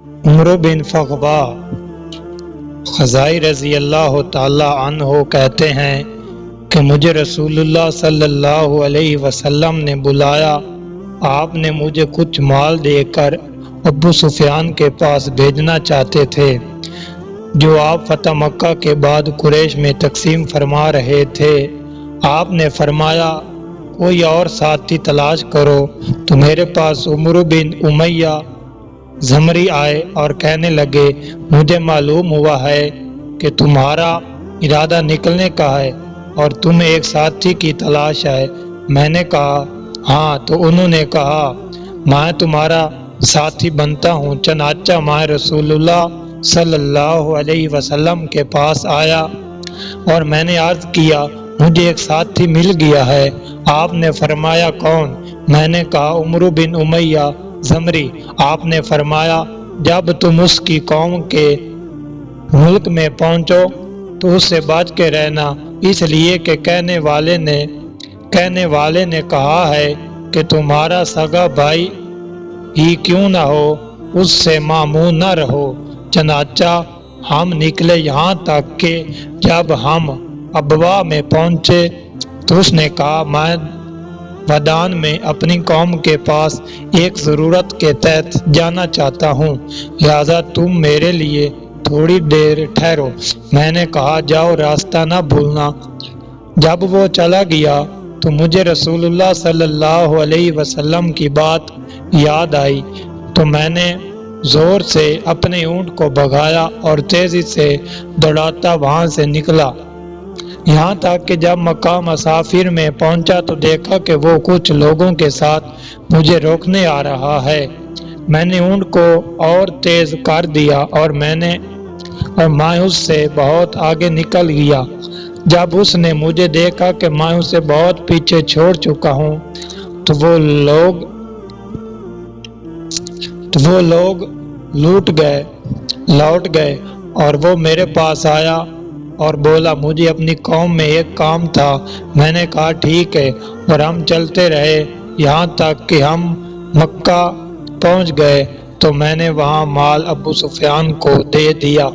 عمر بن فغبا خزائی رضی اللہ تعالی عنہ کہتے ہیں کہ مجھے رسول اللہ صلی اللہ علیہ وسلم نے بلایا۔ آپ نے مجھے کچھ مال دے کر ابو سفیان کے پاس بھیجنا چاہتے تھے، جو آپ فتح مکہ کے بعد قریش میں تقسیم فرما رہے تھے۔ آپ نے فرمایا کوئی اور ساتھی تلاش کرو، تو میرے پاس عمر بن امیہ زمری آئے اور کہنے لگے مجھے معلوم ہوا ہے کہ تمہارا ارادہ نکلنے کا ہے اور تمہیں ایک ساتھی کی تلاش ہے۔ میں نے کہا ہاں، تو انہوں نے کہا میں تمہارا ساتھی بنتا ہوں۔ چنانچہ میں رسول اللہ صلی اللہ علیہ وسلم کے پاس آیا اور میں نے عرض کیا مجھے ایک ساتھی مل گیا ہے۔ آپ نے فرمایا کون؟ میں نے کہا عمر بن امیہ زمری۔ آپ نے فرمایا جب تم اس کی قوم کے ملک میں پہنچو تو اس سے بچ کے رہنا، اس لیے کہ کہنے والے نے کہا ہے کہ تمہارا سگا بھائی ہی کیوں نہ ہو اس سے مامون نہ رہو۔ چنانچہ ہم نکلے یہاں تک کہ جب ہم ابوا میں پہنچے تو اس نے کہا میں ودان میں اپنی قوم کے پاس ایک ضرورت کے تحت جانا چاہتا ہوں، لہذا تم میرے لیے تھوڑی دیر ٹھہرو۔ میں نے کہا جاؤ، راستہ نہ بھولنا۔ جب وہ چلا گیا تو مجھے رسول اللہ صلی اللہ علیہ وسلم کی بات یاد آئی، تو میں نے زور سے اپنے اونٹ کو بھگایا اور تیزی سے دوڑاتا وہاں سے نکلا، یہاں تک کہ جب مقام مسافر میں پہنچا تو دیکھا کہ وہ کچھ لوگوں کے ساتھ مجھے روکنے آ رہا ہے۔ میں نے اونٹ کو اور تیز کر دیا اور میں اس سے بہت آگے نکل گیا۔ جب اس نے مجھے دیکھا کہ میں اسے بہت پیچھے چھوڑ چکا ہوں تو وہ لوگ لوٹ گئے اور وہ میرے پاس آیا اور بولا مجھے اپنی قوم میں ایک کام تھا۔ میں نے کہا ٹھیک ہے، اور ہم چلتے رہے یہاں تک کہ ہم مکہ پہنچ گئے، تو میں نے وہاں مال ابو سفیان کو دے دیا۔